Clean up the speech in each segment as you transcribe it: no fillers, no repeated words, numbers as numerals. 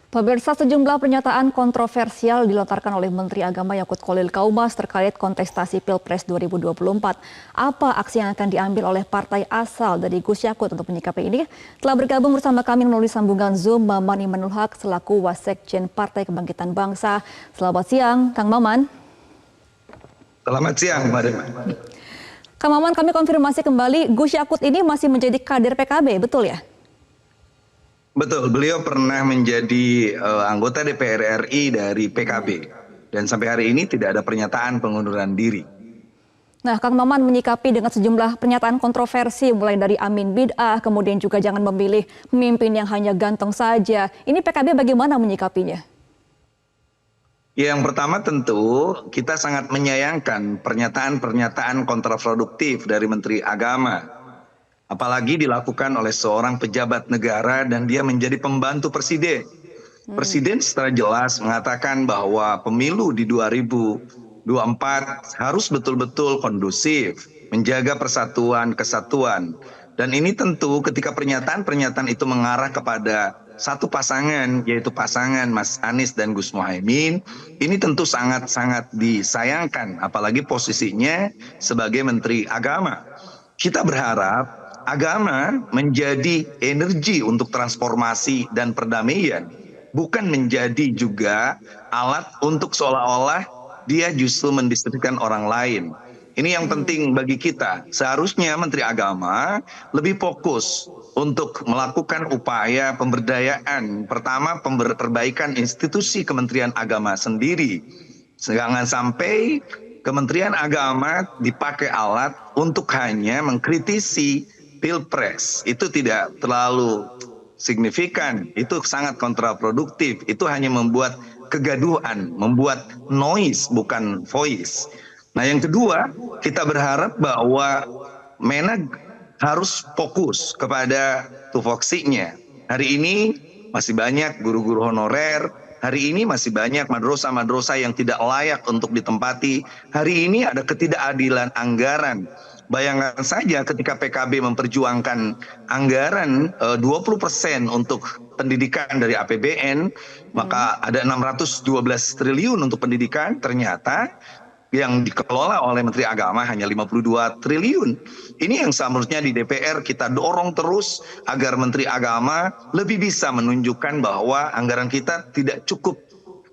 Pemirsa, sejumlah pernyataan kontroversial dilontarkan oleh Menteri Agama Yakut Khalil Qaumas terkait kontestasi Pilpres 2024. Apa aksi yang akan diambil oleh partai asal dari Gus Yakut untuk menyikapi ini? Telah bergabung bersama kami melalui sambungan Zoom Maman Imanul Haq selaku Wasekjen Partai Kebangkitan Bangsa. Selamat siang, Kang Maman. Selamat siang, Mbak Dema. Kang Maman, kami konfirmasi kembali, Gus Yakut ini masih menjadi kader PKB, betul ya? Betul, beliau pernah menjadi anggota DPR RI dari PKB. Dan sampai hari ini tidak ada pernyataan pengunduran diri. Nah, Kang Maman menyikapi dengan sejumlah pernyataan kontroversi, mulai dari Amin Bid'ah, kemudian juga jangan memilih pemimpin yang hanya ganteng saja. Ini PKB bagaimana menyikapinya? Yang pertama tentu kita sangat menyayangkan pernyataan-pernyataan kontraproduktif dari Menteri Agama. Apalagi dilakukan oleh seorang pejabat negara dan dia menjadi pembantu presiden. Presiden secara jelas mengatakan bahwa pemilu di 2024 harus betul-betul kondusif, menjaga persatuan, kesatuan. Dan ini tentu ketika pernyataan-pernyataan itu mengarah kepada satu pasangan, yaitu pasangan Mas Anies dan Gus Muhaimin, ini tentu sangat-sangat disayangkan, apalagi posisinya sebagai Menteri Agama. Kita berharap agama menjadi energi untuk transformasi dan perdamaian, bukan menjadi juga alat untuk seolah-olah dia justru mendistribusikan orang lain. Ini yang penting bagi kita. Seharusnya Menteri Agama lebih fokus untuk melakukan upaya pemberdayaan. Pertama, perbaikan institusi Kementerian Agama sendiri. Jangan sampai Kementerian Agama dipakai alat untuk hanya mengkritisi Pilpres. Itu tidak terlalu signifikan, itu sangat kontraproduktif, itu hanya membuat kegaduhan, membuat noise bukan voice. Nah, yang kedua, kita berharap bahwa Menag harus fokus kepada tupoksinya. Hari ini masih banyak guru-guru honorer, hari ini masih banyak madrasah-madrasah yang tidak layak untuk ditempati, hari ini ada ketidakadilan anggaran. Bayangkan saja ketika PKB memperjuangkan anggaran 20% untuk pendidikan dari APBN, maka ada 612 triliun untuk pendidikan, ternyata yang dikelola oleh Menteri Agama hanya 52 triliun. Ini yang seharusnya di DPR kita dorong terus agar Menteri Agama lebih bisa menunjukkan bahwa anggaran kita tidak cukup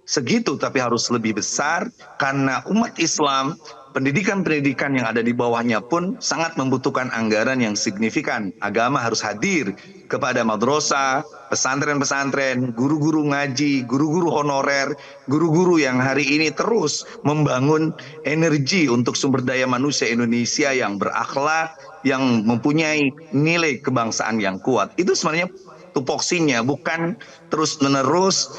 segitu, tapi harus lebih besar karena umat Islam, pendidikan-pendidikan yang ada di bawahnya pun sangat membutuhkan anggaran yang signifikan. Agama harus hadir kepada madrasah, pesantren-pesantren, guru-guru ngaji, guru-guru honorer, guru-guru yang hari ini terus membangun energi untuk sumber daya manusia Indonesia yang berakhlak, yang mempunyai nilai kebangsaan yang kuat. Itu sebenarnya tupoksinya, bukan terus-menerus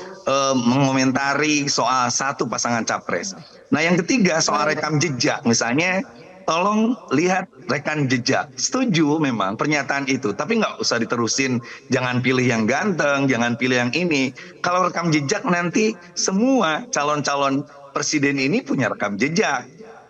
mengomentari soal satu pasangan capres. Nah, yang ketiga soal rekam jejak, misalnya tolong lihat rekam jejak. Setuju memang pernyataan itu, tapi nggak usah diterusin, jangan pilih yang ganteng, jangan pilih yang ini. Kalau rekam jejak nanti semua calon-calon presiden ini punya rekam jejak.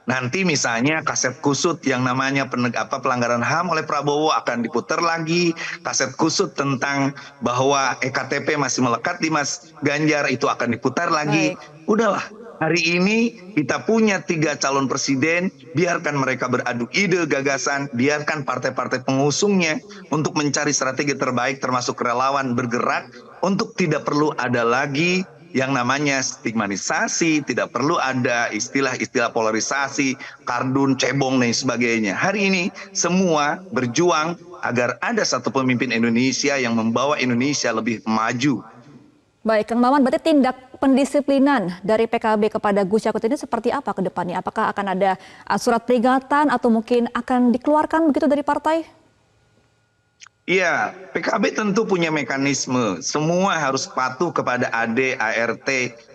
Nanti misalnya kaset kusut yang namanya pelanggaran HAM oleh Prabowo akan diputar lagi, kaset kusut tentang bahwa EKTP masih melekat di Mas Ganjar itu akan diputar lagi. Udahlah, hari ini kita punya 3 calon presiden, biarkan mereka beradu ide, gagasan, biarkan partai-partai pengusungnya untuk mencari strategi terbaik termasuk relawan bergerak untuk tidak perlu ada lagi yang namanya stigmatisasi, tidak perlu ada istilah-istilah polarisasi, kardun, cebong, dan sebagainya. Hari ini semua berjuang agar ada satu pemimpin Indonesia yang membawa Indonesia lebih maju. Baik, Kang Maman, berarti tindak pendisiplinan dari PKB kepada Gus Yakut ini seperti apa ke depannya? Apakah akan ada surat peringatan atau mungkin akan dikeluarkan begitu dari partai? Iya, PKB tentu punya mekanisme. Semua harus patuh kepada AD, ART,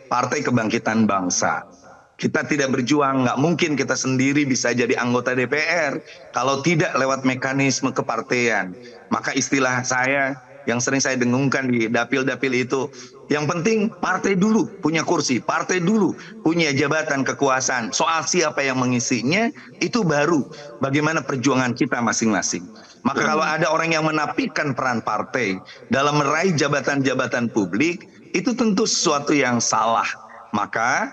Partai Kebangkitan Bangsa. Kita tidak berjuang, nggak mungkin kita sendiri bisa jadi anggota DPR kalau tidak lewat mekanisme kepartean. Maka istilah saya yang sering saya dengungkan di dapil-dapil itu, yang penting partai dulu punya kursi, partai dulu punya jabatan kekuasaan. Soal siapa yang mengisinya, itu baru bagaimana perjuangan kita masing-masing. Maka kalau ada orang yang menafikan peran partai dalam meraih jabatan-jabatan publik, itu tentu sesuatu yang salah. Maka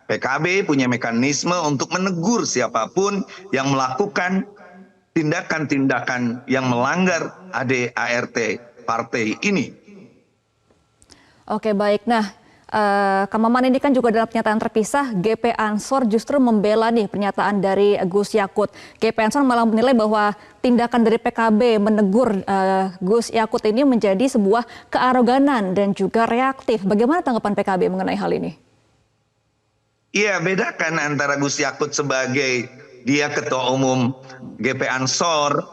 PKB punya mekanisme untuk menegur siapapun yang melakukan tindakan-tindakan yang melanggar ADART partai ini. Oke, baik. Nah, Kang Maman, ini kan juga dalam pernyataan terpisah, GP Ansor justru membela nih pernyataan dari Gus Yakut. GP Ansor malah menilai bahwa tindakan dari PKB menegur Gus Yakut ini menjadi sebuah kearoganan dan juga reaktif. Bagaimana tanggapan PKB mengenai hal ini? Iya, bedakan antara Gus Yakut sebagai dia ketua umum GP Ansor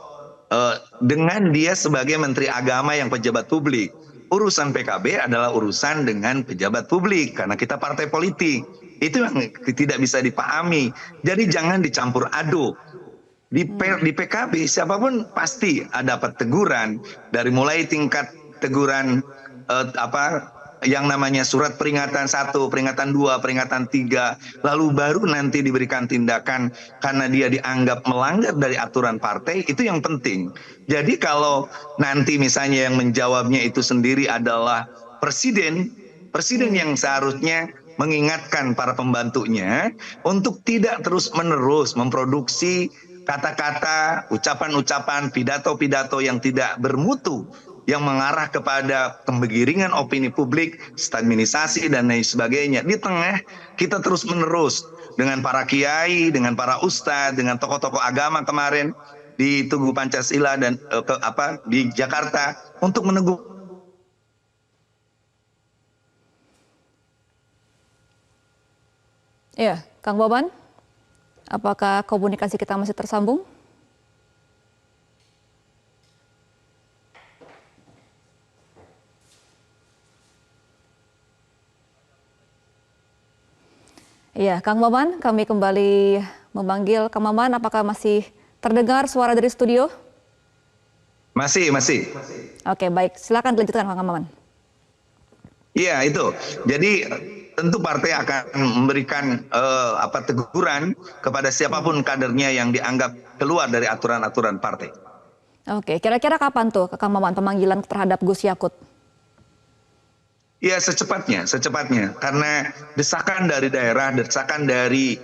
dengan dia sebagai Menteri Agama yang pejabat publik. Urusan PKB adalah urusan dengan pejabat publik karena kita partai politik. Itu yang tidak bisa dipahami. Jadi jangan dicampur aduk. Di PKB siapapun pasti ada teguran, dari mulai tingkat teguran yang namanya surat peringatan 1, peringatan 2, peringatan 3, lalu baru nanti diberikan tindakan karena dia dianggap melanggar dari aturan partai, itu yang penting. Jadi kalau nanti misalnya yang menjawabnya itu sendiri adalah presiden yang seharusnya mengingatkan para pembantunya untuk tidak terus-menerus memproduksi kata-kata, ucapan-ucapan, pidato-pidato yang tidak bermutu, yang mengarah kepada pembegiringan opini publik, stagnisasi dan lain sebagainya. Di tengah kita terus-menerus dengan para kiai, dengan para ustadz, dengan tokoh-tokoh agama kemarin di Tugu Pancasila dan di Jakarta untuk meneguh. Ya, Kang Boban, apakah komunikasi kita masih tersambung? Iya, Kang Maman, kami kembali memanggil Kang Maman. Apakah masih terdengar suara dari studio? Masih. Oke, baik. Silakan dilanjutkan, Kang Maman. Iya, itu. Jadi tentu partai akan memberikan teguran kepada siapapun kadernya yang dianggap keluar dari aturan-aturan partai. Oke, kira-kira kapan tuh, Kang Maman, pemanggilan terhadap Gus Yakut? Ya, secepatnya, karena desakan dari daerah, desakan dari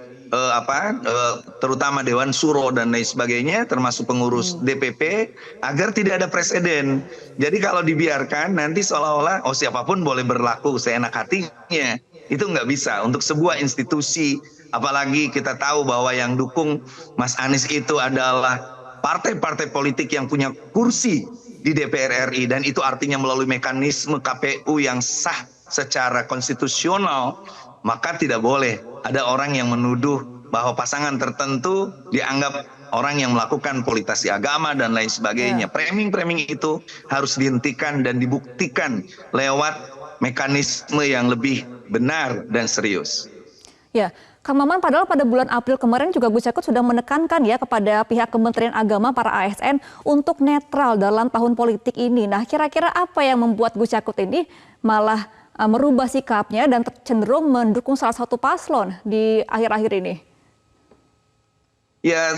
terutama Dewan Suro dan lain sebagainya, termasuk pengurus DPP, agar tidak ada preseden. Jadi kalau dibiarkan nanti seolah-olah siapapun boleh berlaku seenak hatinya, itu nggak bisa untuk sebuah institusi. Apalagi kita tahu bahwa yang dukung Mas Anies itu adalah partai-partai politik yang punya kursi di DPR RI, dan itu artinya melalui mekanisme KPU yang sah secara konstitusional, maka tidak boleh ada orang yang menuduh bahwa pasangan tertentu dianggap orang yang melakukan politisasi agama dan lain sebagainya. Framing itu harus dihentikan dan dibuktikan lewat mekanisme yang lebih benar dan serius. Ya, Kang Maman, padahal pada bulan April kemarin juga Gus Yakut sudah menekankan ya kepada pihak Kementerian Agama, para ASN untuk netral dalam tahun politik ini. Nah, kira-kira apa yang membuat Gus Yakut ini malah merubah sikapnya dan cenderung mendukung salah satu paslon di akhir-akhir ini? Ya,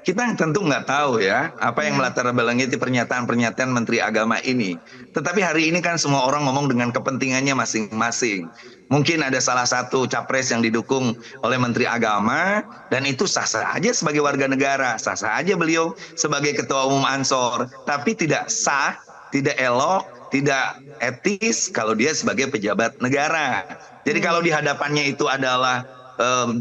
kita tentu nggak tahu ya apa yang melatar belakangi pernyataan-pernyataan Menteri Agama ini. Tetapi hari ini kan semua orang ngomong dengan kepentingannya masing-masing. Mungkin ada salah satu capres yang didukung oleh Menteri Agama, dan itu sah-sah aja sebagai warga negara, sah-sah aja beliau sebagai Ketua Umum Ansor. Tapi tidak sah, tidak elok, tidak etis kalau dia sebagai pejabat negara. Jadi kalau di hadapannya itu adalah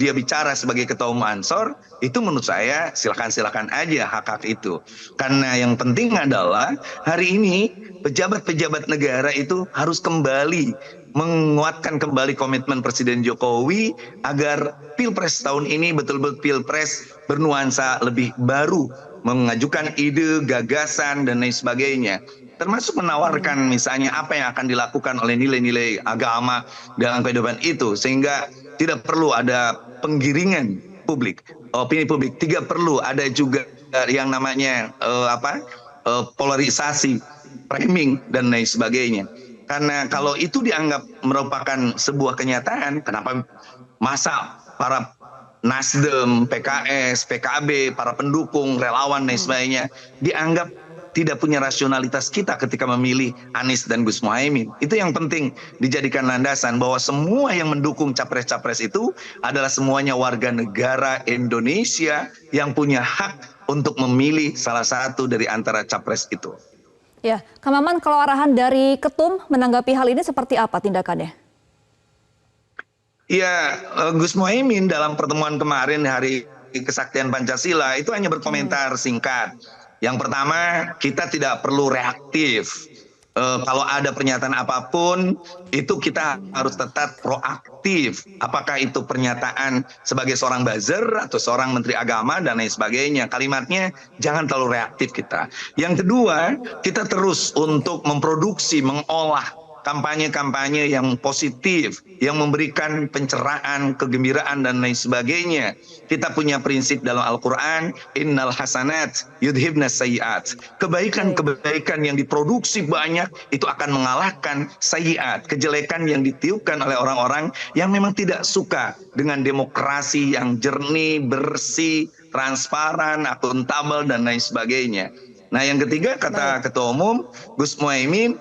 dia bicara sebagai Ketua Umum Ansor, itu menurut saya silakan aja hak-hak itu. Karena yang penting adalah hari ini pejabat-pejabat negara itu harus kembali menguatkan kembali komitmen Presiden Jokowi agar Pilpres tahun ini betul-betul Pilpres bernuansa lebih baru, mengajukan ide, gagasan dan lain sebagainya. Termasuk menawarkan misalnya apa yang akan dilakukan oleh nilai-nilai agama dalam kehidupan itu, sehingga tidak perlu ada penggiringan publik, opini publik. Tidak perlu ada juga yang namanya polarisasi, framing dan lain sebagainya. Karena kalau itu dianggap merupakan sebuah kenyataan, kenapa masa para Nasdem, PKS, PKB, para pendukung, relawan dan sebagainya dianggap tidak punya rasionalitas kita ketika memilih Anies dan Gus Muhaimin. Itu yang penting dijadikan landasan bahwa semua yang mendukung capres-capres itu adalah semuanya warga negara Indonesia yang punya hak untuk memilih salah satu dari antara capres itu. Ya, Kang Maman, kalau arahan dari Ketum menanggapi hal ini seperti apa tindakannya? Ya, Gus Muhaimin dalam pertemuan kemarin Hari Kesaktian Pancasila itu hanya berkomentar singkat. Yang pertama, kita tidak perlu reaktif. Kalau ada pernyataan apapun, itu kita harus tetap proaktif. Apakah itu pernyataan sebagai seorang buzzer atau seorang menteri agama dan lain sebagainya. Kalimatnya jangan terlalu reaktif kita. Yang kedua, kita terus untuk memproduksi, mengolah kampanye-kampanye yang positif, yang memberikan pencerahan, kegembiraan, dan lain sebagainya. Kita punya prinsip dalam Al-Quran, innal hasanat yudhibnas sayyiat. Kebaikan-kebaikan yang diproduksi banyak, itu akan mengalahkan sayyiat, kejelekan yang ditiupkan oleh orang-orang yang memang tidak suka dengan demokrasi yang jernih, bersih, transparan, akuntabel, dan lain sebagainya. Nah, yang ketiga, kata Ketua Umum, Gus Muhaimin,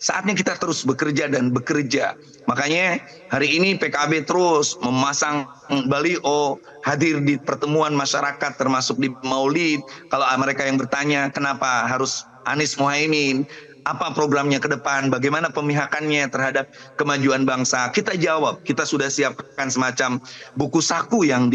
saatnya kita terus bekerja dan bekerja. Makanya hari ini PKB terus memasang baliho, hadir di pertemuan masyarakat termasuk di Maulid. Kalau mereka yang bertanya kenapa harus Anies Muhaimin, apa programnya ke depan, bagaimana pemihakannya terhadap kemajuan bangsa, kita jawab. Kita sudah siapkan semacam buku saku yang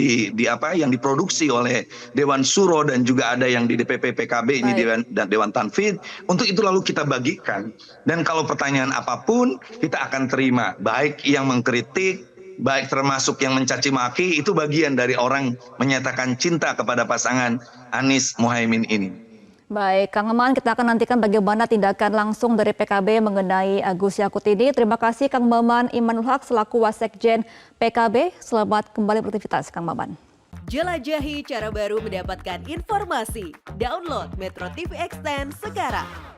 yang diproduksi oleh Dewan Suro dan juga ada yang di DPP PKB ini Dewan Tanfid. Untuk itu lalu kita bagikan. Dan kalau pertanyaan apapun kita akan terima, baik yang mengkritik, baik termasuk yang mencaci maki, itu bagian dari orang menyatakan cinta kepada pasangan Anies Muhaimin ini. Baik, Kang Maman, kita akan nantikan bagaimana tindakan langsung dari PKB mengenai Gus Yakut ini. Terima kasih Kang Maman Imanul Haq selaku Wasekjen PKB. Selamat kembali beraktivitas, Kang Maman. Jelajahi cara baru mendapatkan informasi. Download Metro TV Extend sekarang.